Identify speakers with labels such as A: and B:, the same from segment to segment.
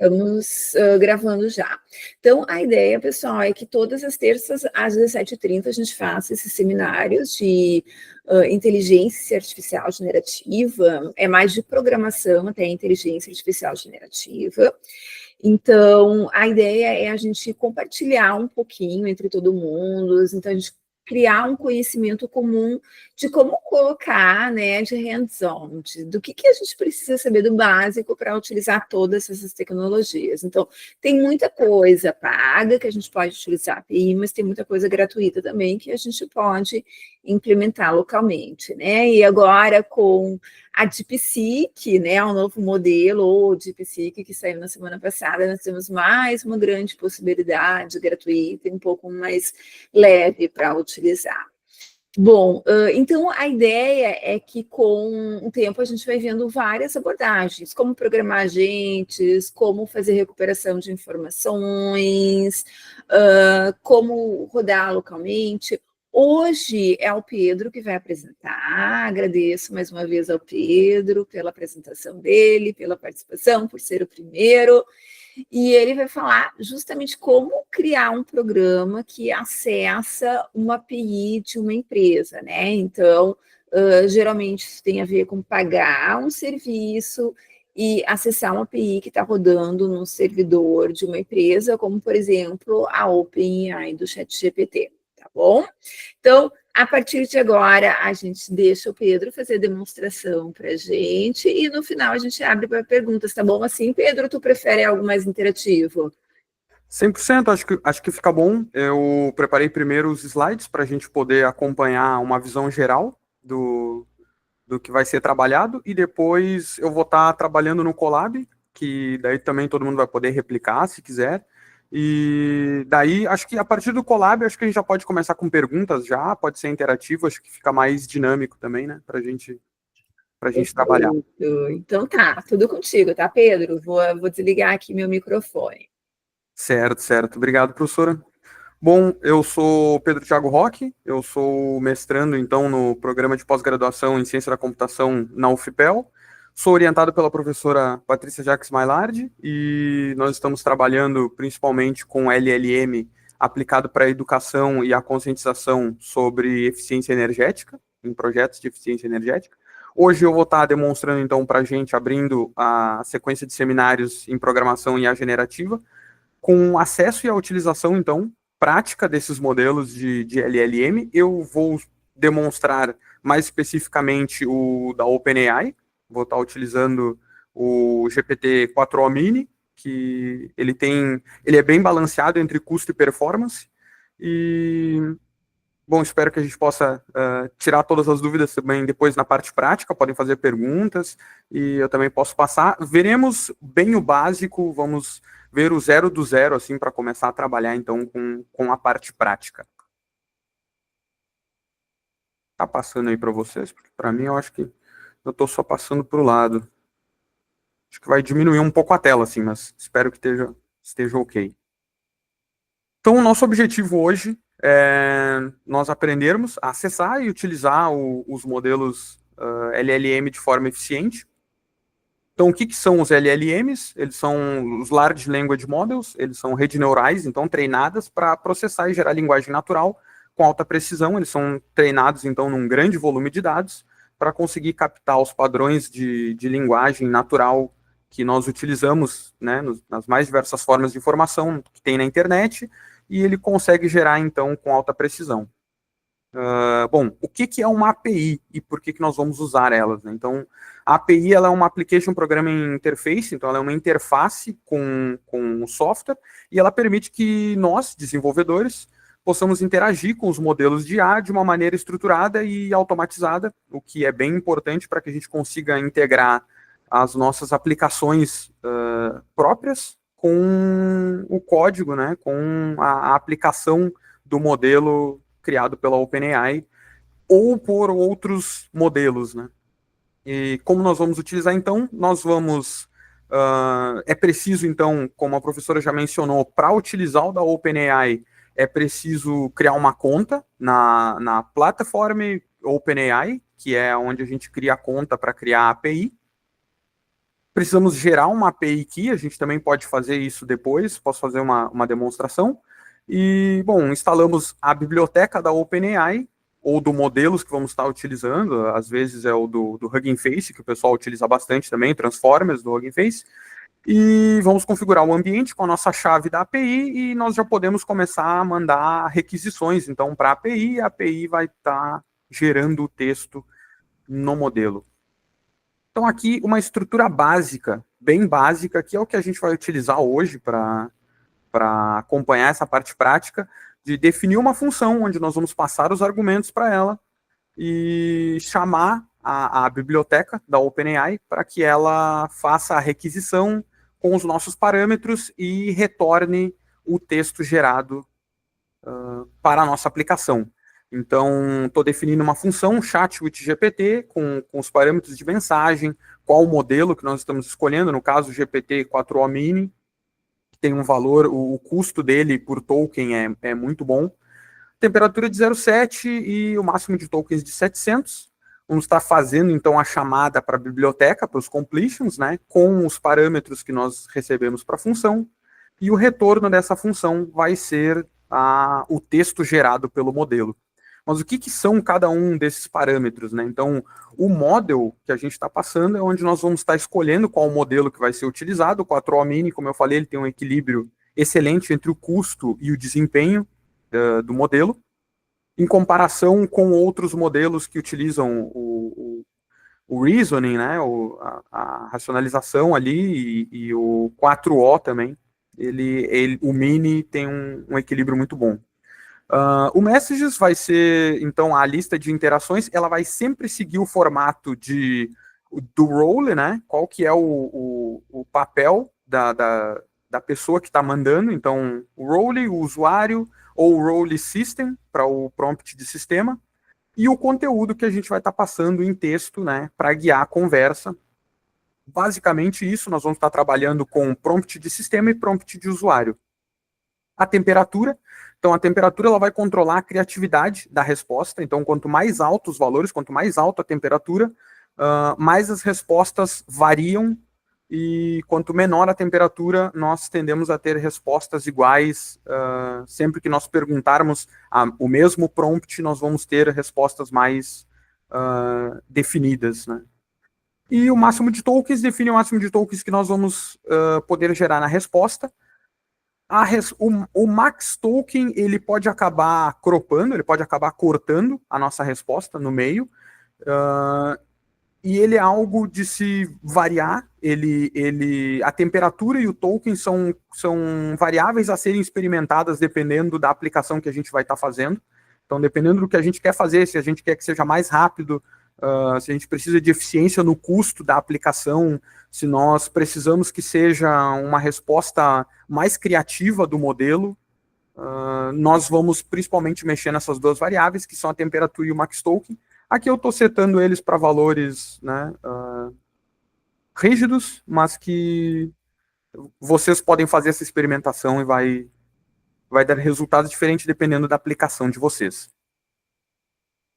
A: Estamos gravando já. Então, a ideia, pessoal, é que todas as terças, às 17h30, a gente faça esses seminários de inteligência artificial generativa, é mais de programação até inteligência artificial generativa. Então, a ideia é a gente compartilhar um pouquinho entre todo mundo, então a gente criar um conhecimento comum de como colocar, né, de hands-on, do que a gente precisa saber do básico para utilizar todas essas tecnologias. Então, tem muita coisa paga que a gente pode utilizar a API, mas tem muita coisa gratuita também que a gente pode implementar localmente, né? E agora com a DeepSeek, né, um novo modelo, ou DeepSeek, que saiu na semana passada, nós temos mais uma grande possibilidade gratuita e um pouco mais leve para utilizar. Bom, então a ideia é que com o tempo a gente vai vendo várias abordagens, como programar agentes, como fazer recuperação de informações, como rodar localmente. Hoje é o Pedro que vai apresentar, agradeço mais uma vez ao Pedro pela apresentação dele, pela participação, por ser o primeiro, e ele vai falar justamente como criar um programa que acessa uma API de uma empresa, né? Então, geralmente isso tem a ver com pagar um serviço e acessar uma API que está rodando no servidor de uma empresa, como, por exemplo, a OpenAI do ChatGPT. Tá bom? Então, a partir de agora, a gente deixa o Pedro fazer a demonstração para a gente e no final a gente abre para perguntas, tá bom? Assim, Pedro, tu prefere algo mais interativo?
B: 100%, acho que fica bom. Eu preparei primeiro os slides para a gente poder acompanhar uma visão geral do que vai ser trabalhado e depois eu vou estar trabalhando no Colab, que daí também todo mundo vai poder replicar se quiser. E daí, acho que a partir do Colab, acho que a gente já pode começar com perguntas já, pode ser interativo, acho que fica mais dinâmico também, né, pra gente trabalhar.
A: Então tá, tudo contigo, tá, Pedro? Vou desligar aqui meu microfone.
B: Certo. Obrigado, professora. Bom, eu sou Pedro Thiago Roque, eu sou mestrando, então, no programa de pós-graduação em Ciência da Computação na UFPEL. Sou orientado pela professora Patrícia Jacques Maillard e nós estamos trabalhando principalmente com LLM aplicado para a educação e a conscientização sobre eficiência energética, em projetos de eficiência energética. Hoje eu vou estar demonstrando, então, para a gente, abrindo a sequência de seminários em programação IA generativa, com acesso e a utilização, então, prática desses modelos de LLM. Eu vou demonstrar mais especificamente o da OpenAI, vou estar utilizando o GPT-4o Mini, que ele é bem balanceado entre custo e performance, e, bom, espero que a gente possa tirar todas as dúvidas também depois na parte prática, podem fazer perguntas, e eu também posso passar. Veremos bem o básico, vamos ver o zero do zero, assim, para começar a trabalhar, então, com a parte prática. Tá passando aí para vocês? Porque para mim eu acho que eu estou só passando para o lado. Acho que vai diminuir um pouco a tela, assim, mas espero que esteja ok. Então, o nosso objetivo hoje é nós aprendermos a acessar e utilizar os modelos LLM de forma eficiente. Então, o que são os LLMs? Eles são os Large Language Models, eles são redes neurais, então, treinadas para processar e gerar linguagem natural com alta precisão. Eles são treinados, então, num grande volume de dados para conseguir captar os padrões de linguagem natural que nós utilizamos, né, nas mais diversas formas de informação que tem na internet, e ele consegue gerar, então, com alta precisão. Bom, o que é uma API e por que nós vamos usar elas, né? Então, a API ela é uma Application Programming Interface, então ela é uma interface com o software, e ela permite que nós, desenvolvedores, possamos interagir com os modelos de IA de uma maneira estruturada e automatizada, o que é bem importante para que a gente consiga integrar as nossas aplicações próprias com o código, né, com a aplicação do modelo criado pela OpenAI ou por outros modelos, né? E como nós vamos utilizar, então, nós vamos... é preciso, então, como a professora já mencionou, para utilizar o da OpenAI, é preciso criar uma conta na plataforma OpenAI, que é onde a gente cria a conta para criar a API. Precisamos gerar uma API Key, a gente também pode fazer isso depois, posso fazer uma demonstração. E, bom, instalamos a biblioteca da OpenAI, ou do modelos que vamos estar utilizando, às vezes é o do Hugging Face, que o pessoal utiliza bastante também, Transformers do Hugging Face, e vamos configurar o ambiente com a nossa chave da API e nós já podemos começar a mandar requisições, então, para a API vai estar gerando o texto no modelo. Então, aqui, uma estrutura básica, bem básica, que é o que a gente vai utilizar hoje para acompanhar essa parte prática, de definir uma função, onde nós vamos passar os argumentos para ela e chamar a biblioteca da OpenAI para que ela faça a requisição com os nossos parâmetros e retorne o texto gerado para a nossa aplicação. Então, estou definindo uma função, chat with GPT, com os parâmetros de mensagem, qual o modelo que nós estamos escolhendo, no caso, o GPT-4o Mini, que tem um valor, o custo dele por token é muito bom. Temperatura de 0,7 e o máximo de tokens de 700. Vamos estar fazendo, então, a chamada para a biblioteca, para os completions, né, com os parâmetros que nós recebemos para a função, e o retorno dessa função vai ser o texto gerado pelo modelo. Mas o que são cada um desses parâmetros, né? Então, o model que a gente está passando é onde nós vamos estar escolhendo qual modelo que vai ser utilizado. O 4o Mini, como eu falei, ele tem um equilíbrio excelente entre o custo e o desempenho do modelo, em comparação com outros modelos que utilizam o reasoning, né? A racionalização ali, e o 4o também. O Mini tem um equilíbrio muito bom. O Messages vai ser, então, a lista de interações, ela vai sempre seguir o formato do role, né? Qual que é o papel da pessoa que está mandando. Então, o role, o usuário, ou o role system, para o prompt de sistema, e o conteúdo que a gente vai estar passando em texto, né? Para guiar a conversa. Basicamente isso, nós vamos estar trabalhando com prompt de sistema e prompt de usuário. A temperatura, então a temperatura ela vai controlar a criatividade da resposta, então quanto mais altos os valores, quanto mais alta a temperatura, mais as respostas variam, e quanto menor a temperatura, nós tendemos a ter respostas iguais. Sempre que nós perguntarmos o mesmo prompt, nós vamos ter respostas mais definidas, né? E o máximo de tokens define o máximo de tokens que nós vamos poder gerar na resposta. O max token, ele pode acabar cropando, ele pode acabar cortando a nossa resposta no meio, e ele é algo de se variar. A temperatura e o token são variáveis a serem experimentadas dependendo da aplicação que a gente vai estar fazendo. Então, dependendo do que a gente quer fazer, se a gente quer que seja mais rápido, se a gente precisa de eficiência no custo da aplicação, se nós precisamos que seja uma resposta mais criativa do modelo, nós vamos principalmente mexer nessas duas variáveis, que são a temperatura e o max token. Aqui eu estou setando eles para valores, né, rígidos, mas que vocês podem fazer essa experimentação e vai dar resultados diferentes dependendo da aplicação de vocês.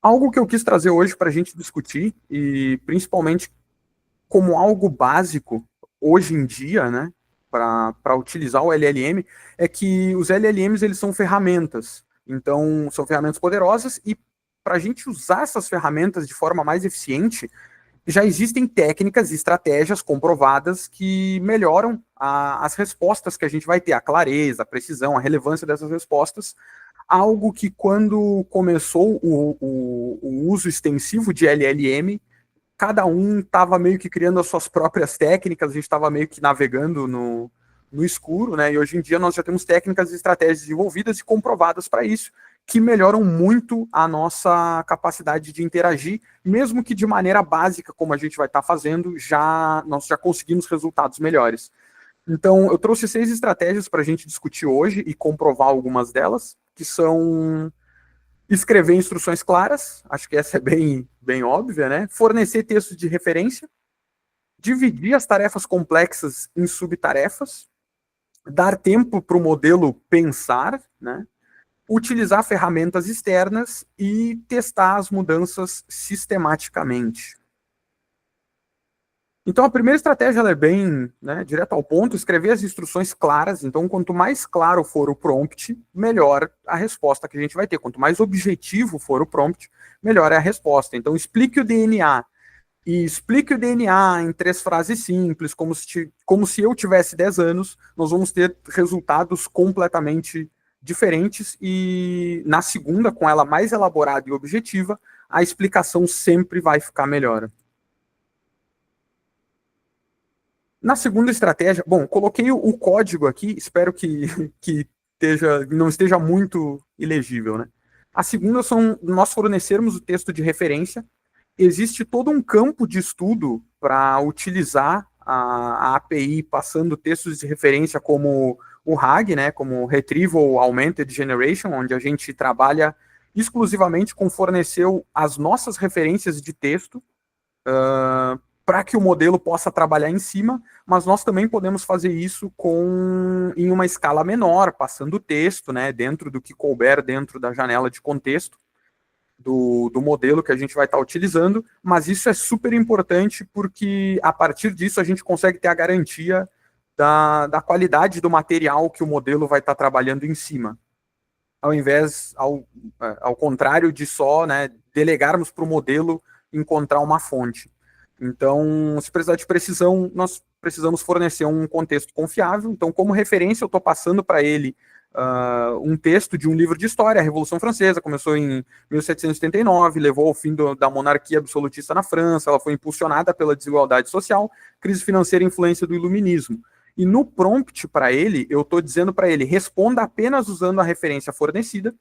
B: Algo que eu quis trazer hoje para a gente discutir, e principalmente como algo básico hoje em dia, né, para utilizar o LLM, é que os LLMs eles são ferramentas. Então, são ferramentas poderosas, e para a gente usar essas ferramentas de forma mais eficiente, já existem técnicas e estratégias comprovadas que melhoram as respostas que a gente vai ter, a clareza, a precisão, a relevância dessas respostas. Algo que, quando começou o uso extensivo de LLM, cada um estava meio que criando as suas próprias técnicas, a gente estava meio que navegando no escuro, né? E hoje em dia nós já temos técnicas e estratégias desenvolvidas e comprovadas para isso, que melhoram muito a nossa capacidade de interagir, mesmo que de maneira básica, como a gente vai estar fazendo, nós já conseguimos resultados melhores. Então, eu trouxe 6 estratégias para a gente discutir hoje e comprovar algumas delas, que são: escrever instruções claras, acho que essa é bem óbvia, né? Fornecer textos de referência, dividir as tarefas complexas em subtarefas, dar tempo para o modelo pensar, né? Utilizar ferramentas externas e testar as mudanças sistematicamente. Então, a primeira estratégia ela é bem, né, direto ao ponto, escrever as instruções claras. Então, quanto mais claro for o prompt, melhor a resposta que a gente vai ter. Quanto mais objetivo for o prompt, melhor é a resposta. Então, explique o DNA. E explique o DNA em 3 frases simples, como se eu tivesse 10 anos, nós vamos ter resultados completamente diferentes. E na segunda, com ela mais elaborada e objetiva, a explicação sempre vai ficar melhor. Na segunda estratégia, bom, coloquei o código aqui, espero que não esteja muito ilegível, né? A segunda são nós fornecermos o texto de referência. Existe todo um campo de estudo para utilizar a API passando textos de referência como o RAG, né, como Retrieval Augmented Generation, onde a gente trabalha exclusivamente com fornecer as nossas referências de texto para que o modelo possa trabalhar em cima, mas nós também podemos fazer isso em uma escala menor, passando texto, né, dentro do que couber dentro da janela de contexto do modelo que a gente vai estar utilizando, mas isso é super importante porque a partir disso a gente consegue ter a garantia da qualidade do material que o modelo vai estar trabalhando em cima, ao contrário de só, né, delegarmos para o modelo encontrar uma fonte. Então, se precisar de precisão, nós precisamos fornecer um contexto confiável. Então, como referência, eu estou passando para ele um texto de um livro de história. A Revolução Francesa começou em 1789, levou ao fim da monarquia absolutista na França, ela foi impulsionada pela desigualdade social, crise financeira e influência do iluminismo. E no prompt para ele, eu estou dizendo para ele, responda apenas usando a referência fornecida.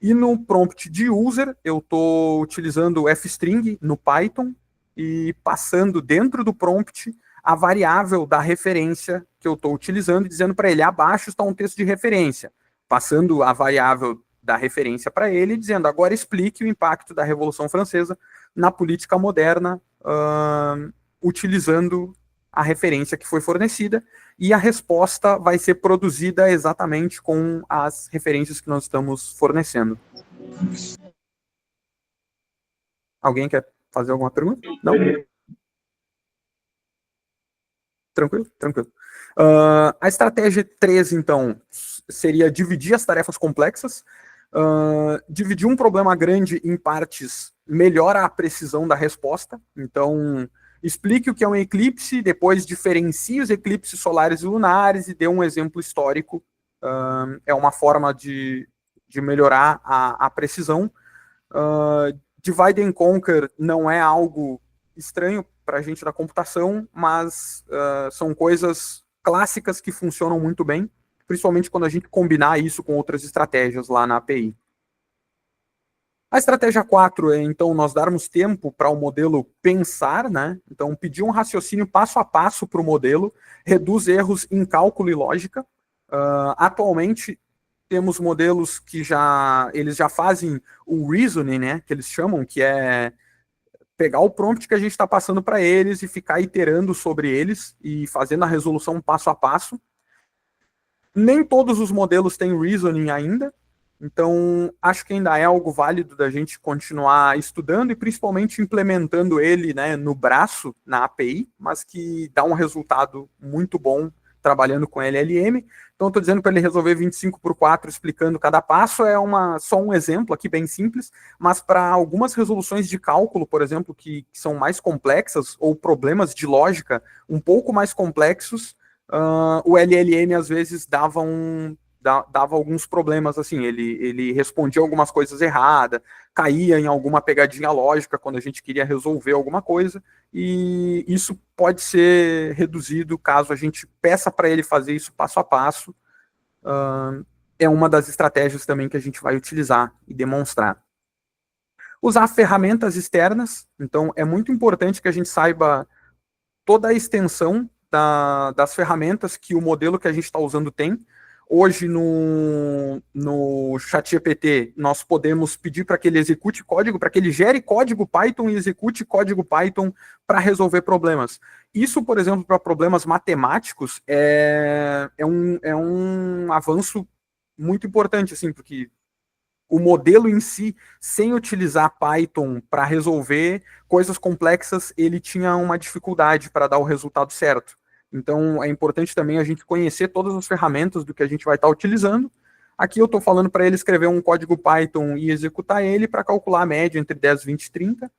B: E no prompt de user, eu estou utilizando o fstring no Python e passando dentro do prompt a variável da referência que eu estou utilizando e dizendo para ele, abaixo está um texto de referência. Passando a variável da referência para ele, dizendo, agora explique o impacto da Revolução Francesa na política moderna, utilizando a referência que foi fornecida, e a resposta vai ser produzida exatamente com as referências que nós estamos fornecendo. Alguém quer fazer alguma pergunta? Não? Tranquilo? Tranquilo. A estratégia 3, então, seria dividir as tarefas complexas. Dividir um problema grande em partes melhora a precisão da resposta. Então, explique o que é um eclipse, depois diferencie os eclipses solares e lunares e dê um exemplo histórico. É uma forma de melhorar a precisão. Divide and Conquer não é algo estranho para a gente da computação, mas são coisas clássicas que funcionam muito bem, principalmente quando a gente combinar isso com outras estratégias lá na API. A estratégia 4 é, então, nós darmos tempo para o modelo pensar, né? Então, pedir um raciocínio passo a passo para o modelo, reduz erros em cálculo e lógica. Atualmente, temos modelos que eles já fazem o reasoning, né? Que eles chamam, que é pegar o prompt que a gente está passando para eles e ficar iterando sobre eles e fazendo a resolução passo a passo. Nem todos os modelos têm reasoning ainda, então acho que ainda é algo válido da gente continuar estudando e principalmente implementando ele, né, no braço, na API, mas que dá um resultado muito bom trabalhando com LLM. Então estou dizendo para ele resolver 25/4 explicando cada passo, só um exemplo aqui bem simples, mas para algumas resoluções de cálculo, por exemplo, que são mais complexas, ou problemas de lógica um pouco mais complexos, o LLM às vezes dava alguns problemas, assim, ele respondia algumas coisas erradas, caía em alguma pegadinha lógica quando a gente queria resolver alguma coisa, e isso pode ser reduzido caso a gente peça para ele fazer isso passo a passo. É uma das estratégias também que a gente vai utilizar e demonstrar. Usar ferramentas externas, então é muito importante que a gente saiba toda a extensão das ferramentas que o modelo que a gente está usando tem. Hoje, no ChatGPT, nós podemos pedir para que ele execute código, para que ele gere código Python e execute código Python para resolver problemas. Isso, por exemplo, para problemas matemáticos, é um avanço muito importante, assim, porque o modelo em si, sem utilizar Python para resolver coisas complexas, ele tinha uma dificuldade para dar o resultado certo. Então, é importante também a gente conhecer todas as ferramentas do que a gente vai estar utilizando. Aqui eu estou falando para ele escrever um código Python e executar ele para calcular a média entre 10, 20 e 30.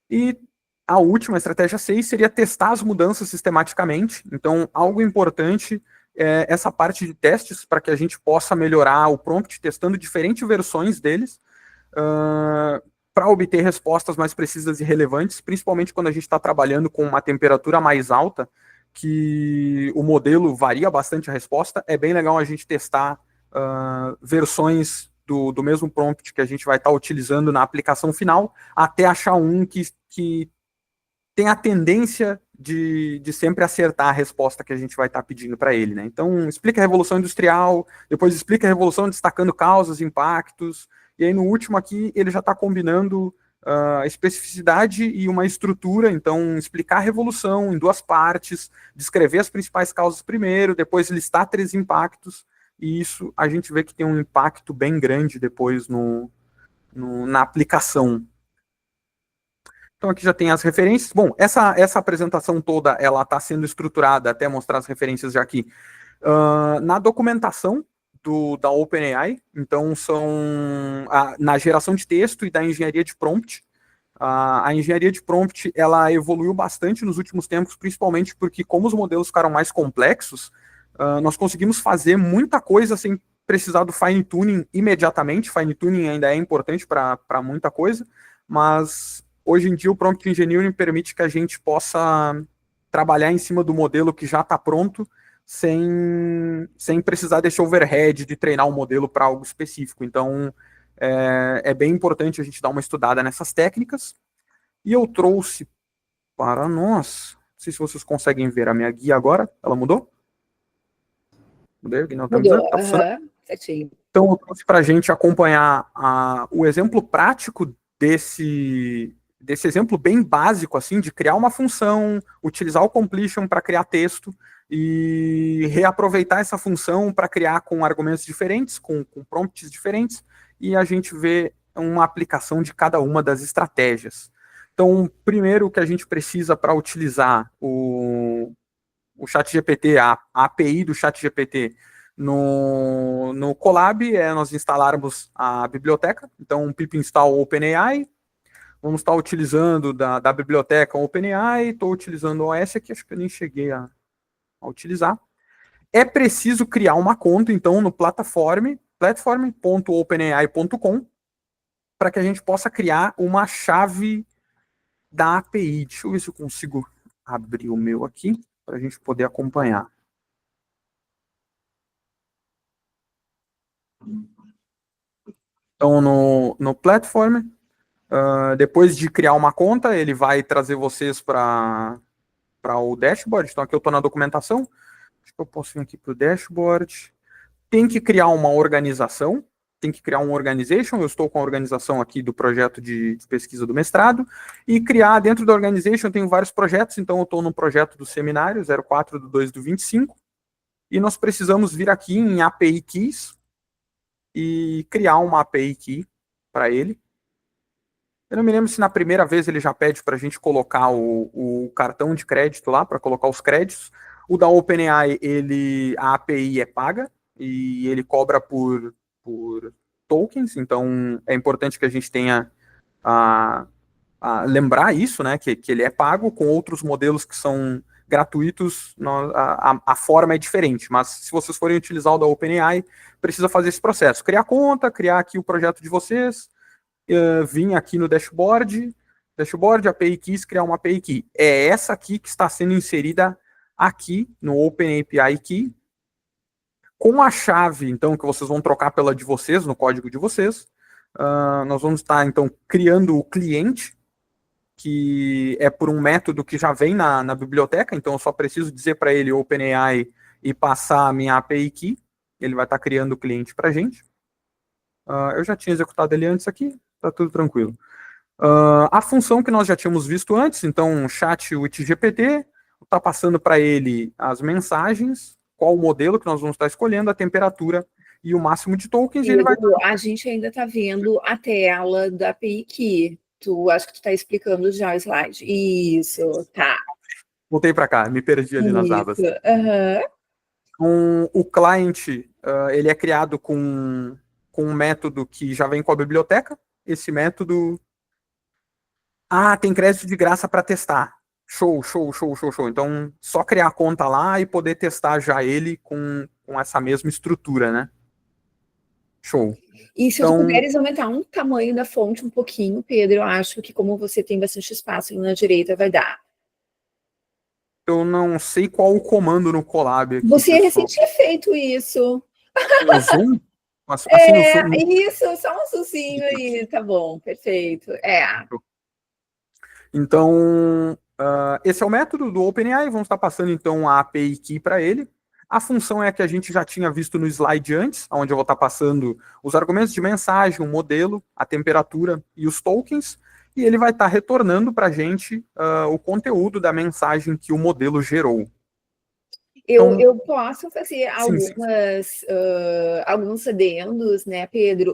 B: E a última, a estratégia 6, seria testar as mudanças sistematicamente. Então, algo importante é essa parte de testes para que a gente possa melhorar o prompt testando diferentes versões deles para obter respostas mais precisas e relevantes, principalmente quando a gente está trabalhando com uma temperatura mais alta, que o modelo varia bastante a resposta. É bem legal a gente testar versões do mesmo prompt que a gente vai estar utilizando na aplicação final, até achar um que tem a tendência de sempre acertar a resposta que a gente vai estar pedindo para ele, né? Então, explica a Revolução Industrial, depois explica a Revolução destacando causas, impactos, e aí no último aqui ele já está combinando especificidade e uma estrutura, então explicar a Revolução em 2 partes, descrever as principais causas primeiro, depois listar 3 impactos, e isso a gente vê que tem um impacto bem grande depois na aplicação. Então aqui já tem as referências. Bom, essa apresentação toda, ela está sendo estruturada, até mostrar as referências já aqui, na documentação da OpenAI. Então na geração de texto e da engenharia de prompt. A engenharia de prompt, ela evoluiu bastante nos últimos tempos, principalmente porque como os modelos ficaram mais complexos, nós conseguimos fazer muita coisa sem precisar do fine tuning imediatamente. Fine tuning ainda é importante para muita coisa, mas hoje em dia o prompt engineering permite que a gente possa trabalhar em cima do modelo que já está pronto, sem precisar desse overhead de treinar o modelo para algo específico. Então, é bem importante a gente dar uma estudada nessas técnicas. E eu trouxe para nós, não sei se vocês conseguem ver a minha guia agora, ela mudou?
A: Mudou, certinho.
B: Então, eu trouxe para a gente acompanhar o exemplo prático desse exemplo bem básico, assim, de criar uma função, utilizar o completion para criar texto e reaproveitar essa função para criar com argumentos diferentes, com prompts diferentes, e a gente vê uma aplicação de cada uma das estratégias. Então, primeiro que a gente precisa para utilizar o ChatGPT, a API do ChatGPT no Colab, nós instalarmos a biblioteca. Então, pip install OpenAI. Vamos estar utilizando da biblioteca OpenAI. Estou utilizando o OS aqui, acho que eu nem cheguei a utilizar. É preciso criar uma conta, então, no platform.openai.com, para que a gente possa criar uma chave da API. Deixa eu ver se eu consigo abrir o meu aqui, para a gente poder acompanhar. Então, no platform, depois de criar uma conta, ele vai trazer vocês para o dashboard. Então, aqui eu estou na documentação. Acho que eu posso vir aqui para o dashboard. Tem que criar uma organização. Tem que criar um organization. Eu estou com a organização aqui do projeto de pesquisa do mestrado. E criar dentro da organization, eu tenho vários projetos. Então, eu estou no projeto do seminário, 04/2/25. E nós precisamos vir aqui em API Keys e criar uma API Key para ele. Eu não me lembro se na primeira vez ele já pede para a gente colocar o cartão de crédito lá, para colocar os créditos. O da OpenAI, a API é paga e ele cobra por tokens, então é importante que a gente tenha lembrar isso, né, que ele é pago. Com outros modelos que são gratuitos, a forma é diferente, mas se vocês forem utilizar o da OpenAI, precisa fazer esse processo, criar conta, criar aqui o projeto de vocês, vir aqui no dashboard, API Keys, criar uma API Key. É essa aqui que está sendo inserida aqui no OpenAPI Key, com a chave, então, que vocês vão trocar pela de vocês, no código de vocês. Nós vamos estar, então, criando o cliente, que é por um método que já vem na biblioteca, então eu só preciso dizer para ele OpenAI e passar a minha API Key, ele vai estar criando o cliente para a gente. Eu já tinha executado ele antes aqui, está tudo tranquilo. A função que nós já tínhamos visto antes, então chat with GPT, está passando para ele as mensagens, qual o modelo que nós vamos estar escolhendo, a temperatura e o máximo de tokens, ele vai...
A: A gente ainda está vendo a tela da API Key. Acho que tu está explicando já o slide. Isso, tá.
B: Voltei para cá, me perdi ali nas abas. O client, ele é criado com um método que já vem com a biblioteca. Esse método... tem crédito de graça para testar. Show. Então, só criar a conta lá e poder testar já ele com essa mesma estrutura, né? Show.
A: E se tu puderes aumentar um tamanho da fonte um pouquinho, Pedro, eu acho que como você tem bastante espaço ali na direita, vai dar.
B: Eu não sei qual o comando no Colab aqui,
A: você
B: pessoal.
A: recém tinha feito isso.
B: O zoom? Assim,
A: isso, só um zoomzinho aí, tá bom, perfeito.
B: Então, esse é o método do OpenAI, vamos estar passando então a API Key para ele. A função é a que a gente já tinha visto no slide antes, onde eu vou estar passando os argumentos de mensagem, o modelo, a temperatura e os tokens, e ele vai estar retornando para a gente o conteúdo da mensagem que o modelo gerou.
A: Eu posso fazer
B: sim.
A: alguns adendos, né, Pedro?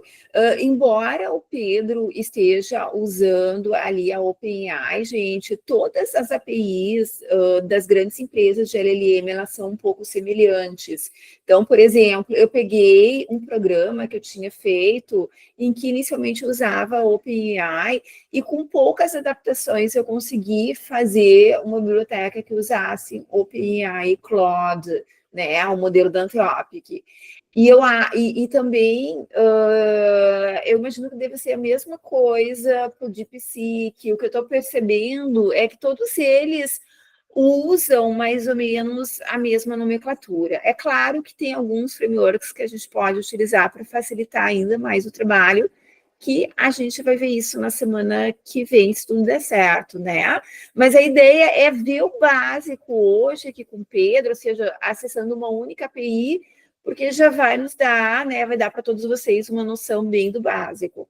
A: Embora o Pedro esteja usando ali a OpenAI, gente, todas as APIs das grandes empresas de LLM, elas são um pouco semelhantes. Então, por exemplo, eu peguei um programa que eu tinha feito em que inicialmente usava a OpenAI e com poucas adaptações eu consegui fazer uma biblioteca que usasse OpenAI Claude, né, o modelo da Anthropic. E também eu imagino que deve ser a mesma coisa para o DeepSeek. O que eu estou percebendo é que todos eles usam mais ou menos a mesma nomenclatura. É claro que tem alguns frameworks que a gente pode utilizar para facilitar ainda mais o trabalho, que a gente vai ver isso na semana que vem, se tudo der certo, né? Mas a ideia é ver o básico hoje aqui com o Pedro, ou seja, acessando uma única API, porque já vai nos dar, né? Vai dar para todos vocês uma noção bem do básico.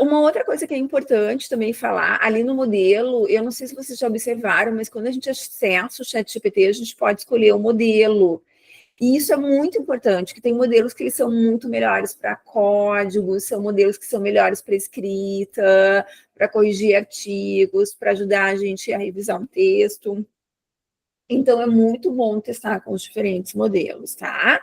A: Uma outra coisa que é importante também falar, ali no modelo, eu não sei se vocês já observaram, mas quando a gente acessa o ChatGPT, a gente pode escolher o modelo. E isso é muito importante, que tem modelos que eles são muito melhores para códigos, são modelos que são melhores para escrita, para corrigir artigos, para ajudar a gente a revisar um texto. Então, é muito bom testar com os diferentes modelos, tá?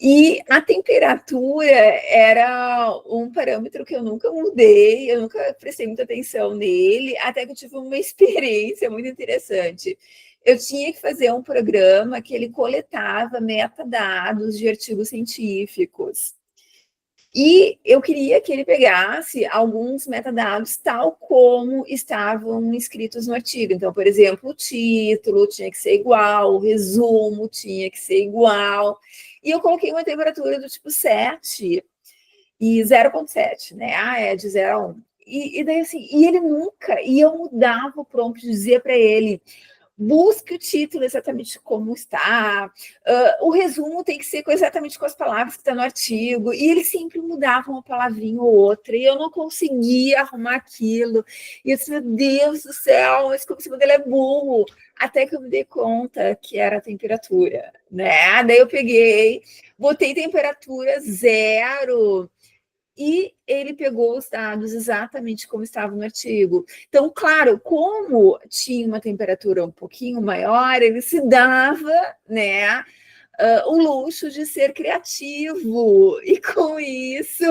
A: E a temperatura era um parâmetro que eu nunca mudei, eu nunca prestei muita atenção nele, até que eu tive uma experiência muito interessante. Eu tinha que fazer um programa que ele coletava metadados de artigos científicos. E eu queria que ele pegasse alguns metadados tal como estavam escritos no artigo. Então, por exemplo, o título tinha que ser igual, o resumo tinha que ser igual. E eu coloquei uma temperatura do tipo 7 e 0,7, né? É de 0 a 1. E daí, assim, e ele nunca... E eu mudava o prompt, dizia para ele... Busque o título exatamente como está, o resumo tem que ser exatamente com as palavras que está no artigo, e eles sempre mudavam uma palavrinha ou outra, e eu não conseguia arrumar aquilo, e eu disse, meu Deus do céu, mas como esse modelo é burro, até que eu me dei conta que era a temperatura, né? Daí eu peguei, botei temperatura 0, e ele pegou os dados exatamente como estava no artigo. Então, claro, como tinha uma temperatura um pouquinho maior, ele se dava, né, o luxo de ser criativo, e com isso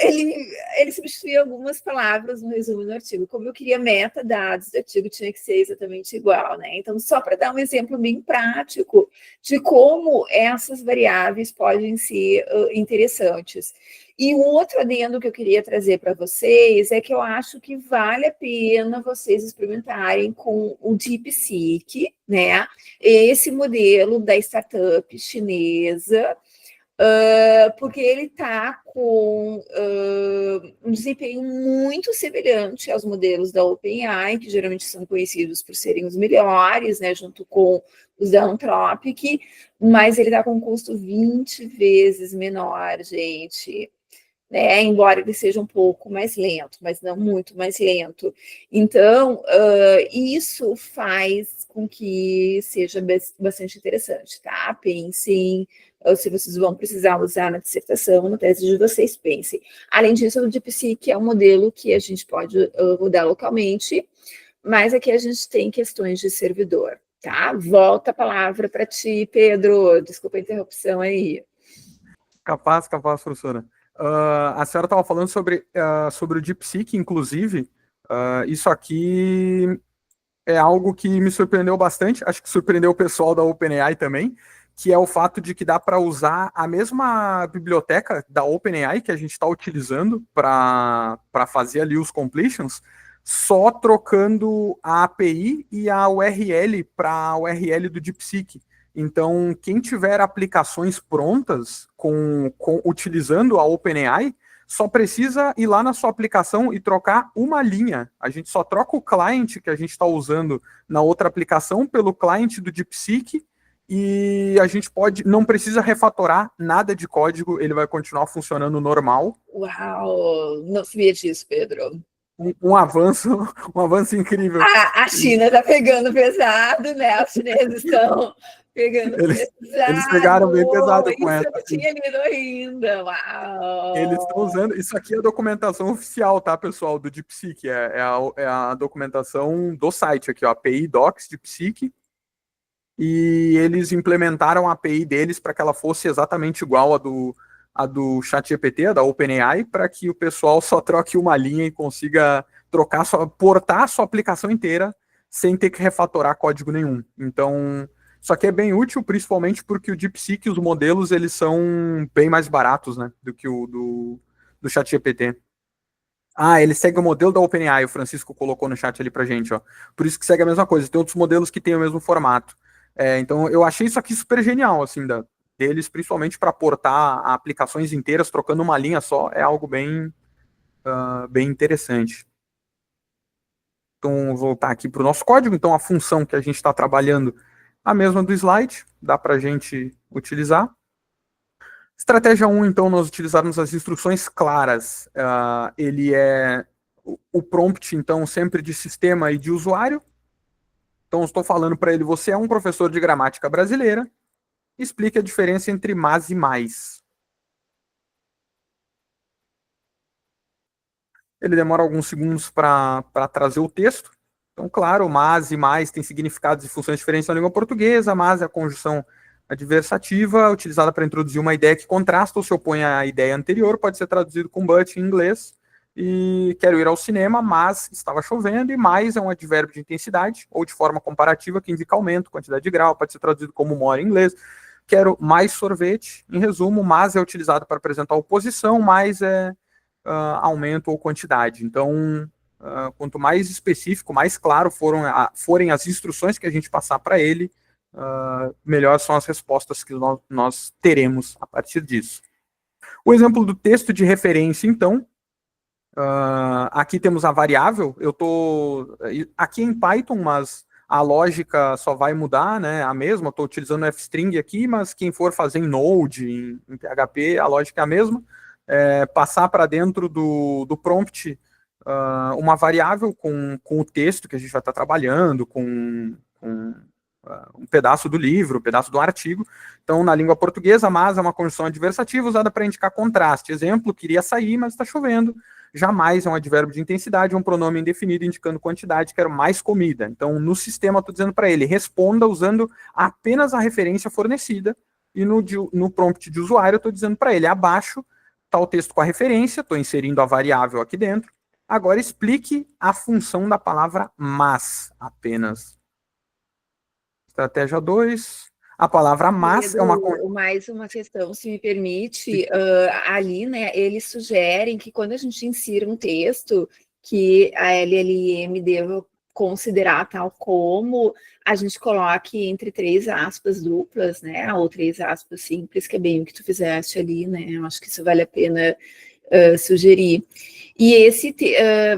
A: ele substituía algumas palavras no resumo do artigo. Como eu queria metadados do artigo, tinha que ser exatamente igual, né? Então, só para dar um exemplo bem prático de como essas variáveis podem ser interessantes. E um outro adendo que eu queria trazer para vocês é que eu acho que vale a pena vocês experimentarem com o DeepSeek, né? Esse modelo da startup chinesa, porque ele está com um desempenho muito semelhante aos modelos da OpenAI, que geralmente são conhecidos por serem os melhores, né, junto com os da Anthropic, mas ele está com um custo 20 vezes menor, gente. né? Embora ele seja um pouco mais lento, mas não muito mais lento. Então, isso faz com que seja bastante interessante, tá? Pensem, se vocês vão precisar usar na dissertação, na tese de vocês, pensem. Além disso, o DeepSeek é um modelo que a gente pode rodar localmente, mas aqui a gente tem questões de servidor, tá? Volta a palavra para ti, Pedro. Desculpa a interrupção aí.
B: Capaz, professora. A senhora estava falando sobre o DeepSeek, inclusive. Isso aqui é algo que me surpreendeu bastante, acho que surpreendeu o pessoal da OpenAI também, que é o fato de que dá para usar a mesma biblioteca da OpenAI que a gente está utilizando para fazer ali os completions, só trocando a API e a URL para a URL do DeepSeek. Então, quem tiver aplicações prontas utilizando a OpenAI, só precisa ir lá na sua aplicação e trocar uma linha. A gente só troca o client que a gente está usando na outra aplicação pelo client do DeepSeek e a gente não precisa refatorar nada de código, ele vai continuar funcionando normal.
A: Uau, não sabia disso, Pedro.
B: Um avanço incrível.
A: A China está pegando pesado, né? Os chineses estão pegando pesado.
B: Eles pegaram bem pesado com essa.
A: Isso eu não tinha lido ainda. Uau!
B: Eles estão usando. Isso aqui é a documentação oficial, tá, pessoal, do DeepSeek. É a documentação do site aqui, ó, API Docs DeepSeek. E eles implementaram a API deles para que ela fosse exatamente igual a do ChatGPT, a da OpenAI, para que o pessoal só troque uma linha e consiga portar a sua aplicação inteira sem ter que refatorar código nenhum. Então, isso aqui é bem útil, principalmente porque o DeepSeek, os modelos, eles são bem mais baratos, né, do que o do ChatGPT. Ele segue o modelo da OpenAI, o Francisco colocou no chat ali pra gente, ó. Por isso que segue a mesma coisa. Tem outros modelos que têm o mesmo formato. Então, eu achei isso aqui super genial, assim, deles, principalmente para portar aplicações inteiras, trocando uma linha só, é algo bem interessante. Então, vou voltar aqui para o nosso código. Então, a função que a gente está trabalhando, a mesma do slide, dá para a gente utilizar. Estratégia 1, então, nós utilizarmos as instruções claras. Ele é o prompt, então, sempre de sistema e de usuário. Então, estou falando para ele, você é um professor de gramática brasileira, explique a diferença entre mas e mais. Ele demora alguns segundos para trazer o texto. Então, claro, mas e mais têm significados e funções diferentes na língua portuguesa. Mas é a conjunção adversativa utilizada para introduzir uma ideia que contrasta ou se opõe à ideia anterior. Pode ser traduzido com but em inglês. E quero ir ao cinema, mas estava chovendo. E mais é um advérbio de intensidade ou de forma comparativa que indica aumento, quantidade de grau. Pode ser traduzido como mora em inglês. Quero mais sorvete. Em resumo, mas é utilizado para apresentar oposição, mais é aumento ou quantidade. Então, quanto mais específico, mais claro forem as instruções que a gente passar para ele, melhor são as respostas que nós teremos a partir disso. O exemplo do texto de referência, então, aqui temos a variável, aqui em Python, mas a lógica só vai mudar, né, a mesma, estou utilizando o fstring aqui, mas quem for fazer em Node, em PHP, a lógica é a mesma. Passar para dentro do prompt uma variável com o texto que a gente vai estar trabalhando, com um pedaço do livro, um pedaço do artigo. Então, na língua portuguesa, mas é uma conjunção adversativa usada para indicar contraste. Exemplo, queria sair, mas está chovendo. Jamais é um advérbio de intensidade, um pronome indefinido indicando quantidade, quero mais comida. Então, no sistema, estou dizendo para ele, responda usando apenas a referência fornecida, e no prompt de usuário, eu estou dizendo para ele, abaixo está o texto com a referência, estou inserindo a variável aqui dentro. Agora explique a função da palavra mas apenas. Estratégia 2. A palavra mas é uma...
A: Mais uma questão, se me permite, ali, né, eles sugerem que quando a gente insira um texto, que a LLM deva considerar tal como a gente coloque entre 3 aspas duplas, né, ou 3 aspas simples, que é bem o que tu fizeste ali, né, eu acho que isso vale a pena sugerir. E esse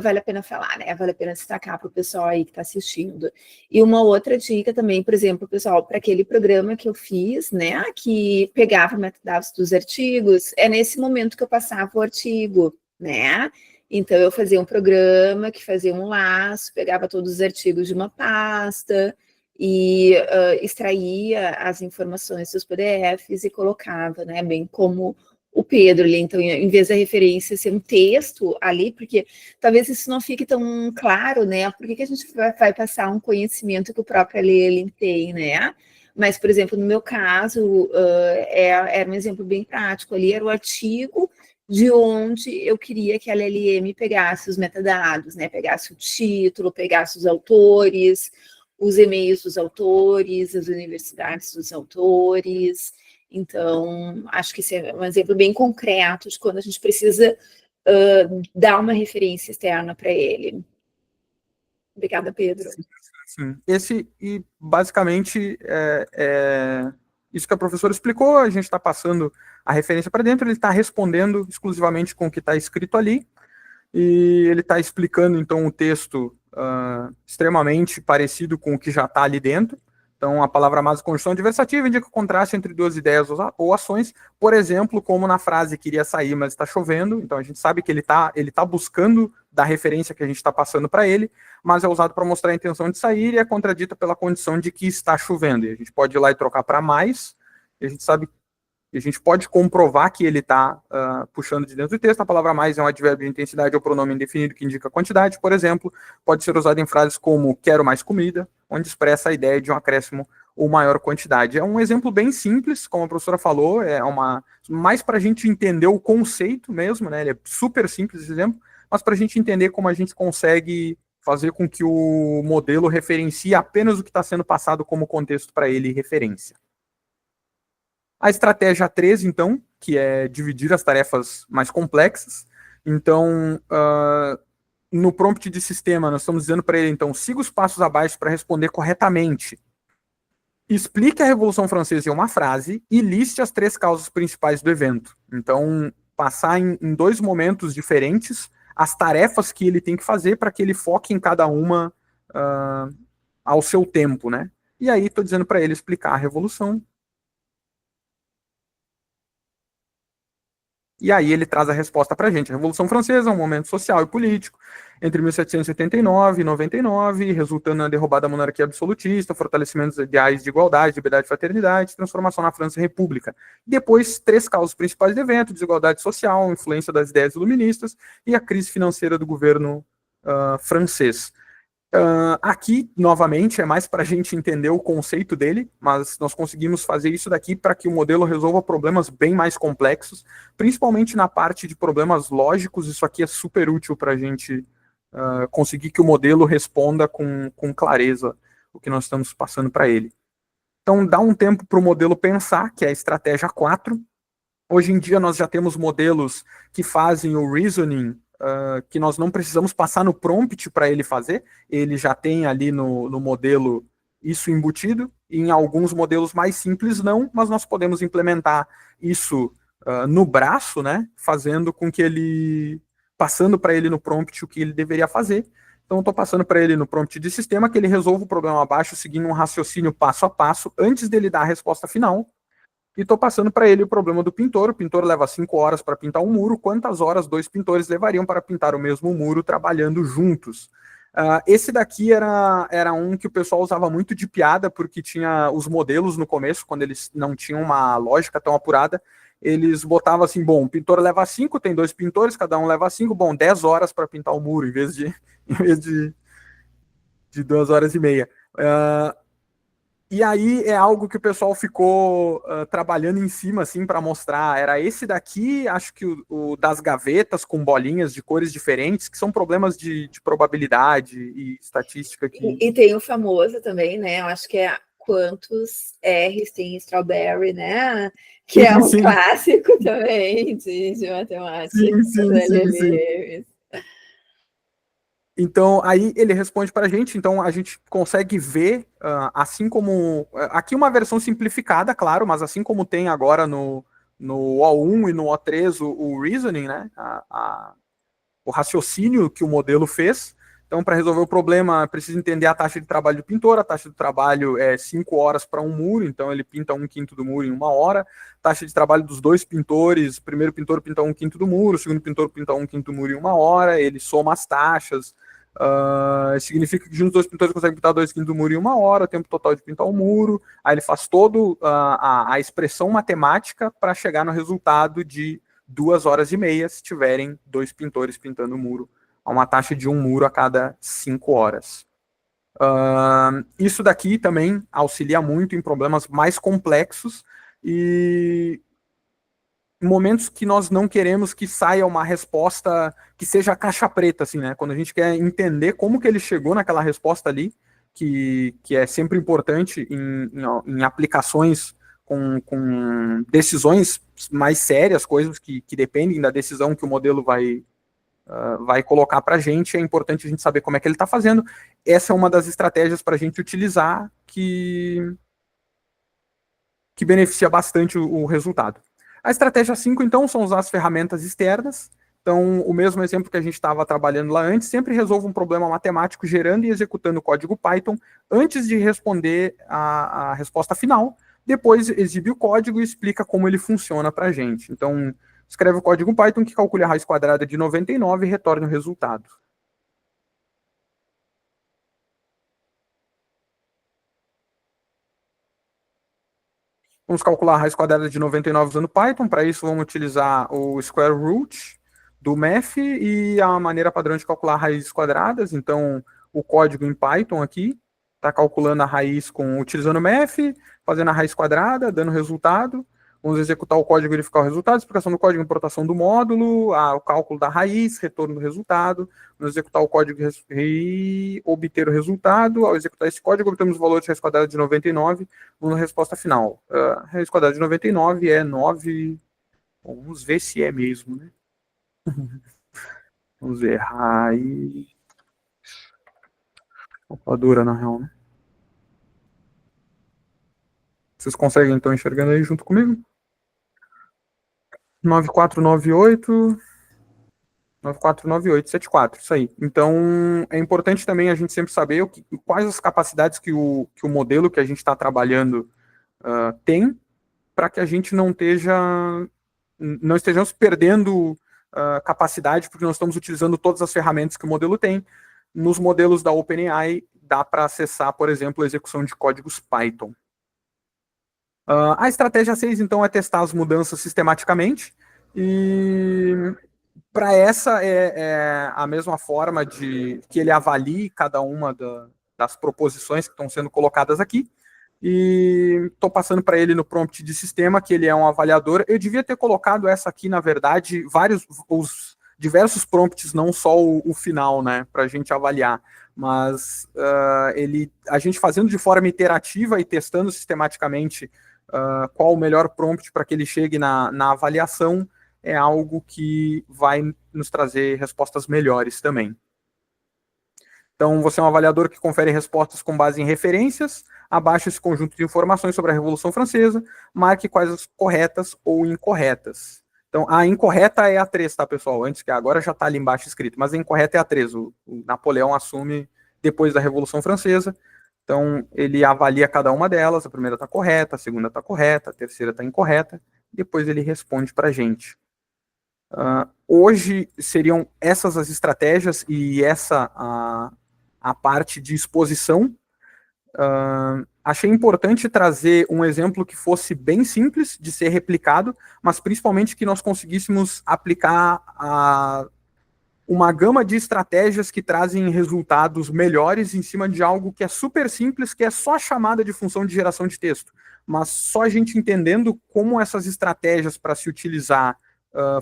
A: vale a pena falar, né? Vale a pena destacar para o pessoal aí que está assistindo. E uma outra dica também, por exemplo, pessoal, para aquele programa que eu fiz, né? Que pegava metadados dos artigos, é nesse momento que eu passava o artigo, né? Então eu fazia um programa que fazia um laço, pegava todos os artigos de uma pasta e extraía as informações dos PDFs e colocava, né? Bem como o Pedro ali, então, em vez da referência ser um texto ali, porque talvez isso não fique tão claro, né? Por que a gente vai passar um conhecimento que o próprio LLM tem, né? Mas, por exemplo, no meu caso, era um exemplo bem prático ali, era o artigo de onde eu queria que a LLM pegasse os metadados, né? Pegasse o título, pegasse os autores, os e-mails dos autores, as universidades dos autores. Então, acho que esse é um exemplo bem concreto de quando a gente precisa dar uma referência externa para ele. Obrigada, Pedro.
B: Sim. E basicamente, isso que a professora explicou, a gente está passando a referência para dentro, ele está respondendo exclusivamente com o que está escrito ali, e ele está explicando, então, o texto extremamente parecido com o que já está ali dentro. Então, a palavra mais conjunção adversativa indica o contraste entre duas ideias ou ações, por exemplo, como na frase queria sair, mas está chovendo. Então, a gente sabe que ele tá buscando da referência que a gente está passando para ele, mas é usado para mostrar a intenção de sair e é contradita pela condição de que está chovendo. E a gente pode ir lá e trocar para mais, e a gente sabe. E a gente pode comprovar que ele está puxando de dentro do texto. A palavra mais é um advérbio de intensidade ou pronome indefinido que indica quantidade, por exemplo. Pode ser usado em frases como quero mais comida, onde expressa a ideia de um acréscimo ou maior quantidade. É um exemplo bem simples, como a professora falou, mais para a gente entender o conceito mesmo, né? Ele é super simples esse exemplo, mas para a gente entender como a gente consegue fazer com que o modelo referencie apenas o que está sendo passado como contexto para ele referência. A estratégia 3, então, que é dividir as tarefas mais complexas. Então, no prompt de sistema, nós estamos dizendo para ele, então, siga os passos abaixo para responder corretamente. Explique a Revolução Francesa em uma frase e liste as 3 causas principais do evento. Então, passar em 2 momentos diferentes as tarefas que ele tem que fazer para que ele foque em cada uma ao seu tempo, né? E aí, estou dizendo para ele explicar a Revolução. E aí ele traz a resposta para a gente. A Revolução Francesa é um momento social e político entre 1789 e 99, resultando na derrubada da monarquia absolutista, fortalecimento dos ideais de igualdade, liberdade e fraternidade, transformação na França em república. Depois, 3 causas principais do evento: desigualdade social, influência das ideias iluministas e a crise financeira do governo francês. Aqui, novamente, é mais para a gente entender o conceito dele, mas nós conseguimos fazer isso daqui para que o modelo resolva problemas bem mais complexos, principalmente na parte de problemas lógicos. Isso aqui é super útil para a gente conseguir que o modelo responda com clareza o que nós estamos passando para ele. Então, dá um tempo para o modelo pensar, que é a estratégia 4. Hoje em dia, nós já temos modelos que fazem o reasoning, que nós não precisamos passar no prompt para ele fazer, ele já tem ali no modelo isso embutido. Em alguns modelos mais simples não, mas nós podemos implementar isso no braço, né, fazendo com que ele, passando para ele no prompt o que ele deveria fazer. Então, estou passando para ele no prompt de sistema que ele resolva o problema abaixo, seguindo um raciocínio passo a passo, antes dele dar a resposta final. E estou passando para ele o problema do pintor. O pintor leva 5 horas para pintar um muro. Quantas horas 2 pintores levariam para pintar o mesmo muro trabalhando juntos? Esse daqui era um que o pessoal usava muito de piada, porque tinha os modelos no começo, quando eles não tinham uma lógica tão apurada. Eles botavam assim: bom, o pintor leva 5, tem 2 pintores, cada um leva 5, bom, 10 horas para pintar o muro, em vez de 2 horas e meia. E aí é algo que o pessoal ficou trabalhando em cima, assim, para mostrar. Era esse daqui, acho que o das gavetas com bolinhas de cores diferentes, que são problemas de probabilidade e estatística.
A: E tem o famoso também, né? Eu acho que é quantos R's tem strawberry, né? Que é um clássico também de matemática.
B: Sim. Então, aí ele responde para a gente. Então, a gente consegue ver, assim como... Aqui uma versão simplificada, claro, mas assim como tem agora no O1 e no O3 o reasoning, né? o raciocínio que o modelo fez. Então, para resolver o problema, precisa entender a taxa de trabalho do pintor. A taxa de trabalho é 5 horas para um muro, então ele pinta 1/5 do muro em 1 hora. Taxa de trabalho dos dois pintores, o primeiro pintor pinta 1/5 do muro, o segundo pintor pinta 1/5 do muro em 1 hora, ele soma as taxas. Significa que juntos os dois pintores conseguem pintar 2/5 do muro em 1 hora, o tempo total de pintar o muro. Aí ele faz toda a expressão matemática para chegar no resultado de 2 horas e meia, se tiverem dois pintores pintando o muro a uma taxa de um muro a cada 5 horas. Isso daqui também auxilia muito em problemas mais complexos e em momentos que nós não queremos que saia uma resposta que seja caixa preta, assim, né? Quando a gente quer entender como que ele chegou naquela resposta ali, que é sempre importante em aplicações com decisões mais sérias, coisas que dependem da decisão que o modelo vai colocar para a gente, é importante a gente saber como é que ele está fazendo. Essa é uma das estratégias para a gente utilizar que beneficia bastante o resultado. A estratégia 5, então, são usar as ferramentas externas. Então, o mesmo exemplo que a gente estava trabalhando lá antes, sempre resolva um problema matemático gerando e executando o código Python antes de responder a resposta final. Depois, exibe o código e explica como ele funciona para a gente. Então, escreve o código Python que calcule a raiz quadrada de 99 e retorne o resultado. Vamos calcular a raiz quadrada de 99 usando Python. Para isso, vamos utilizar o square root do math e a maneira padrão de calcular raízes quadradas. Então, o código em Python aqui está calculando a raiz utilizando o math, fazendo a raiz quadrada, dando resultado. Vamos executar o código e verificar o resultado, explicação do código, importação do módulo, o cálculo da raiz, retorno do resultado. Vamos executar o código e obter o resultado. Ao executar esse código, obtemos o valor de raiz quadrada de 99. Vamos na resposta final. Raiz quadrada de 99 é 9. Vamos ver se é mesmo, né? Vamos ver. Raiz. Calculadora, na real, né? Vocês conseguem, então, enxergando aí junto comigo? 9498. 949874, isso aí. Então, é importante também a gente sempre saber quais as capacidades que o modelo que a gente está trabalhando tem, para que a gente não estejamos perdendo capacidade, porque nós estamos utilizando todas as ferramentas que o modelo tem. Nos modelos da OpenAI, dá para acessar, por exemplo, a execução de códigos Python. A estratégia 6, então, é testar as mudanças sistematicamente, e para essa é a mesma forma de que ele avalie cada uma das proposições que estão sendo colocadas aqui. E estou passando para ele no prompt de sistema que ele é um avaliador. Eu devia ter colocado essa aqui, na verdade, os diversos prompts, não só o final, né, para a gente avaliar. Mas a gente fazendo de forma iterativa e testando sistematicamente qual o melhor prompt para que ele chegue na avaliação, é algo que vai nos trazer respostas melhores também. Então, você é um avaliador que confere respostas com base em referências, abaixa esse conjunto de informações sobre a Revolução Francesa, marque quais as corretas ou incorretas. Então, a incorreta é a 3, tá, pessoal? Antes que agora já está ali embaixo escrito, mas a incorreta é a 3. O Napoleão assume depois da Revolução Francesa. Então, ele avalia cada uma delas, a primeira está correta, a segunda está correta, a terceira está incorreta, depois ele responde para a gente. Hoje seriam essas as estratégias e essa a parte de exposição. Achei importante trazer um exemplo que fosse bem simples de ser replicado, mas principalmente que nós conseguíssemos aplicar uma gama de estratégias que trazem resultados melhores em cima de algo que é super simples, que é só a chamada de função de geração de texto. Mas só a gente entendendo como essas estratégias para se utilizar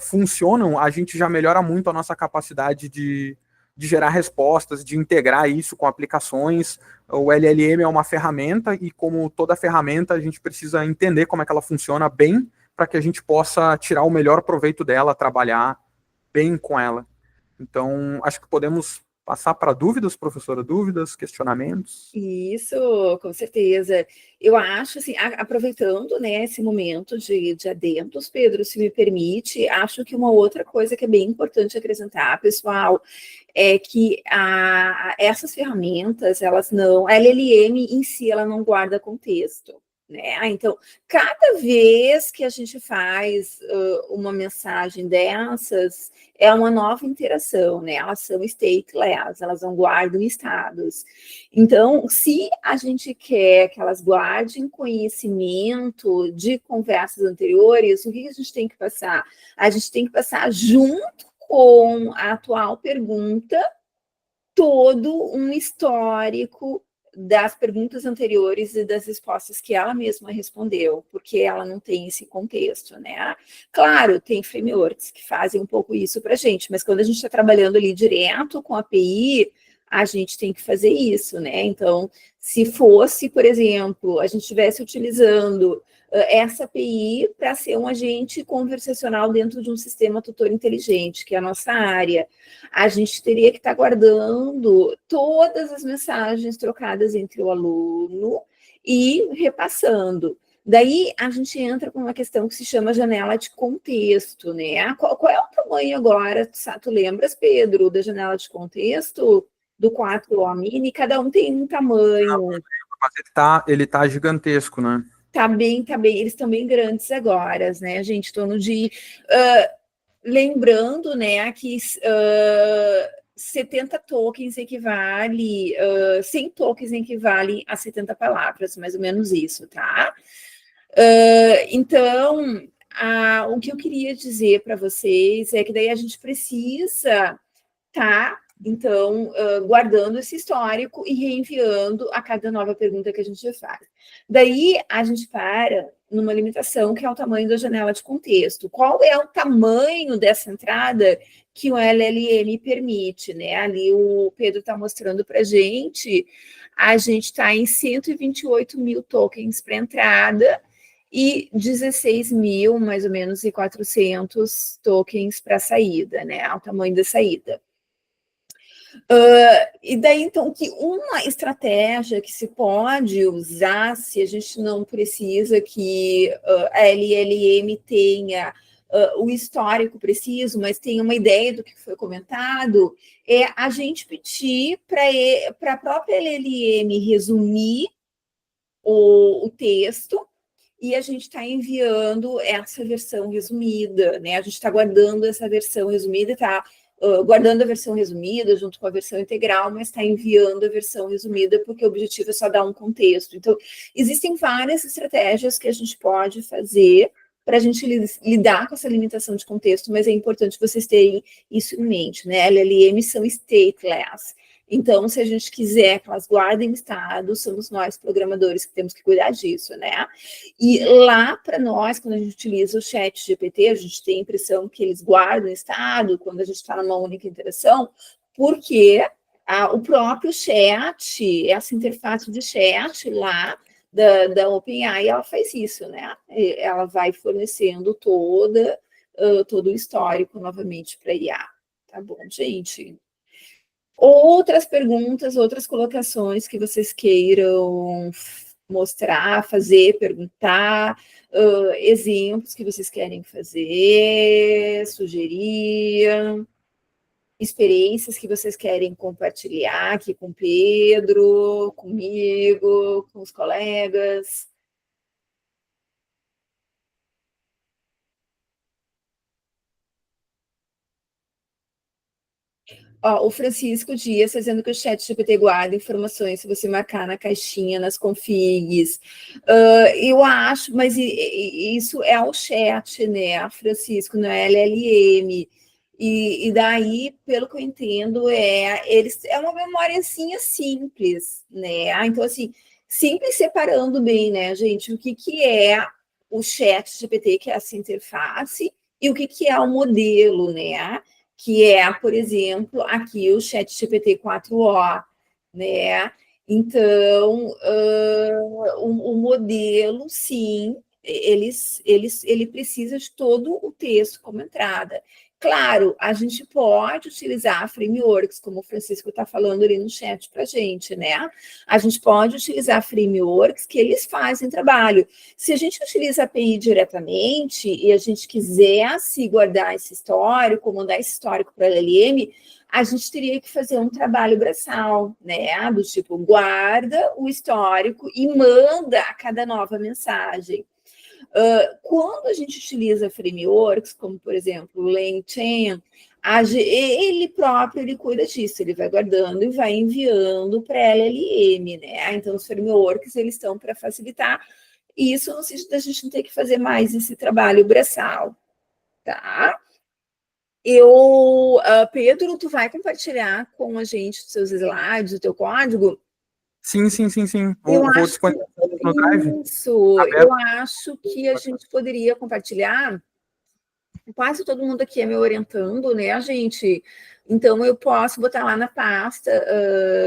B: funcionam, a gente já melhora muito a nossa capacidade de gerar respostas, de integrar isso com aplicações. O LLM é uma ferramenta e, como toda ferramenta, a gente precisa entender como é que ela funciona bem para que a gente possa tirar o melhor proveito dela, trabalhar bem com ela. Então, acho que podemos passar para dúvidas, professora, dúvidas, questionamentos.
A: Isso, com certeza. Eu acho, assim, aproveitando, né, esse momento de adendos, Pedro, se me permite, acho que uma outra coisa que é bem importante acrescentar, pessoal, é que essas ferramentas, elas não, a LLM em si, ela não guarda contexto, né? Então, cada vez que a gente faz uma mensagem dessas, é uma nova interação, né? Elas são stateless, elas não guardam estados. Então, se a gente quer que elas guardem conhecimento de conversas anteriores, o que a gente tem que passar? A gente tem que passar junto com a atual pergunta todo um histórico das perguntas anteriores e das respostas que ela mesma respondeu, porque ela não tem esse contexto, né? Claro, tem frameworks que fazem um pouco isso para a gente, mas quando a gente está trabalhando ali direto com a API, a gente tem que fazer isso, né? Então, se fosse, por exemplo, a gente estivesse utilizando essa API para ser um agente conversacional dentro de um sistema tutor inteligente, que é a nossa área, a gente teria que estar guardando todas as mensagens trocadas entre o aluno e repassando. Daí a gente entra com uma questão que se chama janela de contexto, né? Qual é o tamanho agora? Tu lembras, Pedro, da janela de contexto do 4O mini? Cada um tem um tamanho.
B: Mas ele tá gigantesco, né?
A: Tá bem, eles estão bem grandes agora, né, gente? Em torno de. Lembrando, né, que 70 tokens equivale, 100 tokens equivale a 70 palavras, mais ou menos isso, tá? Então, o que eu queria dizer para vocês é que daí a gente precisa tá, então, guardando esse histórico e reenviando a cada nova pergunta que a gente faz. Daí, a gente para numa limitação que é o tamanho da janela de contexto. Qual é o tamanho dessa entrada que o LLM permite, né? Ali o Pedro está mostrando para a gente está em 128 mil tokens para entrada e 16 mil, mais ou menos, e 400 tokens para saída, né? O tamanho da saída. E daí, então, que uma estratégia que se pode usar, se a gente não precisa que a LLM tenha o histórico preciso, mas tenha uma ideia do que foi comentado, é a gente pedir para a própria LLM resumir o texto e a gente está enviando essa versão resumida, né? A gente está guardando essa versão resumida e está guardando a versão resumida junto com a versão integral, mas está enviando a versão resumida porque o objetivo é só dar um contexto. Então, existem várias estratégias que a gente pode fazer para a gente lidar com essa limitação de contexto, mas é importante vocês terem isso em mente, né? LLM são stateless. Então, se a gente quiser que elas guardem estado, somos nós, programadores, que temos que cuidar disso, né? E lá, para nós, quando a gente utiliza o chat GPT, a gente tem a impressão que eles guardam estado quando a gente está numa única interação, porque o próprio chat, essa interface de chat lá da OpenAI, ela faz isso, né? Ela vai fornecendo todo o histórico novamente para a IA. Tá bom, gente? Outras perguntas, outras colocações que vocês queiram mostrar, fazer, perguntar, exemplos que vocês querem fazer, sugerir, experiências que vocês querem compartilhar aqui com o Pedro, comigo, com os colegas. Ó, o Francisco Dias dizendo que o chat GPT guarda informações se você marcar na caixinha, nas configs. Eu acho, mas isso é o chat, né, Francisco, não é LLM. E daí, pelo que eu entendo, é uma memóriazinha simples, né? Então, assim, simples separando bem, né, gente, o que é o chat GPT, que é essa interface, e o que é o modelo, né? Que é, por exemplo, aqui o ChatGPT 4o, né? Então, o modelo, sim, ele precisa de todo o texto como entrada. Claro, a gente pode utilizar frameworks, como o Francisco está falando ali no chat para a gente, né? A gente pode utilizar frameworks que eles fazem trabalho. Se a gente utiliza a API diretamente e a gente quisesse guardar esse histórico, mandar esse histórico para a LLM, a gente teria que fazer um trabalho braçal, né? Do tipo, guarda o histórico e manda a cada nova mensagem. Quando a gente utiliza frameworks, como, por exemplo, o LangChain, ele próprio ele cuida disso, ele vai guardando e vai enviando para a LLM, né? Então, os frameworks eles estão para facilitar isso no sentido da gente não ter que fazer mais esse trabalho braçal, tá? Pedro, tu vai compartilhar com a gente os seus slides, o teu código?
B: Sim. Vou disponibilizar no Drive.
A: Isso,
B: Aberto.
A: eu acho que a gente poderia compartilhar. Quase todo mundo aqui é me orientando, né, gente? Então, eu posso botar lá na pasta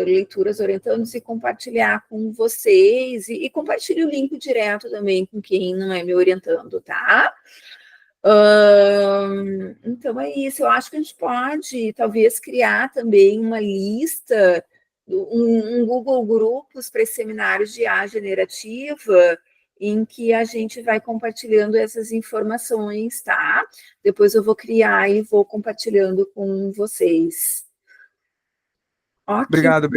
A: leituras orientandos e compartilhar com vocês. E compartilhe o link direto também com quem não é me orientando, tá? Então, é isso. Eu acho que a gente pode, talvez, criar também uma lista, um Google Grupos para esses seminários de IA generativa, em que a gente vai compartilhando essas informações, tá? Depois eu vou criar e vou compartilhando com vocês. Ok.
B: Obrigado.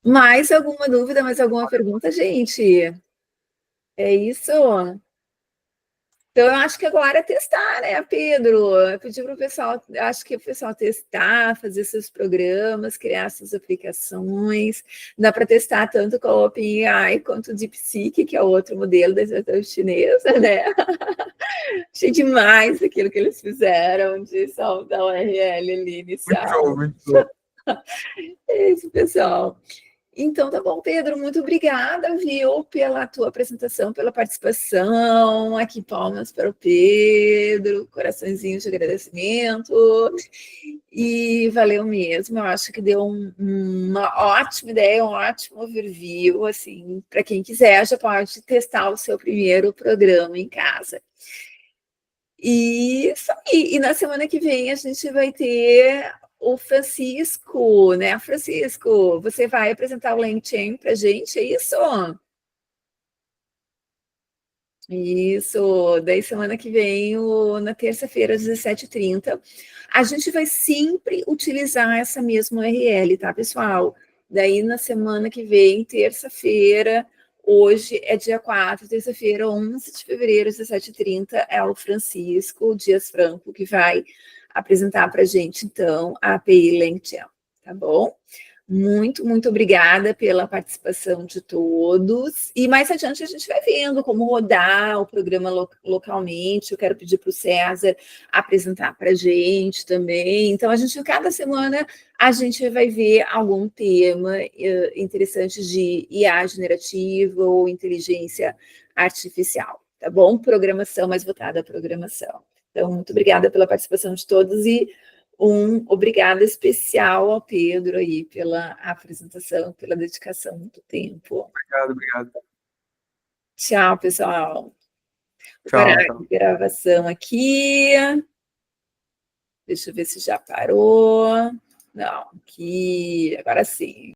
A: Mais alguma dúvida, mais alguma pergunta, gente? É isso? Então, eu acho que agora é testar, né, Pedro? Eu pedi para o pessoal, acho que o pessoal testar, fazer seus programas, criar suas aplicações. Dá para testar tanto com a OpenAI quanto o DeepSeek, que é o outro modelo da startup chinesa, né? Achei demais aquilo que eles fizeram de salvar o URL ali inicial.
B: Muito show.
A: É isso, pessoal. Então, tá bom, Pedro, muito obrigada, viu, pela tua apresentação, pela participação. Aqui, palmas para o Pedro, coraçõezinhos de agradecimento. E valeu mesmo, eu acho que deu uma ótima ideia, um ótimo overview, assim, para quem quiser, já pode testar o seu primeiro programa em casa. E isso aí. E na semana que vem a gente vai ter o Francisco, né? Francisco, você vai apresentar o LangChain para a gente, é isso? Isso, daí semana que vem, na terça-feira, às 17h30. A gente vai sempre utilizar essa mesma URL, tá, pessoal? Daí na semana que vem, terça-feira, hoje é dia 4, terça-feira, 11 de fevereiro, às 17h30, é o Francisco Dias Franco que vai apresentar para a gente, então, a API LangChain, tá bom? Muito obrigada pela participação de todos. E mais adiante a gente vai vendo como rodar o programa localmente. Eu quero pedir para o César apresentar para a gente também. Então, cada semana, a gente vai ver algum tema interessante de IA generativa ou inteligência artificial, tá bom? Programação mais voltada à programação. Então, muito obrigada pela participação de todos e obrigada especial ao Pedro aí pela apresentação, pela dedicação do tempo.
B: Obrigado.
A: Tchau, pessoal. Vou
B: Tchau.
A: parar a gravação aqui. Deixa eu ver se já parou. Não, aqui, agora sim.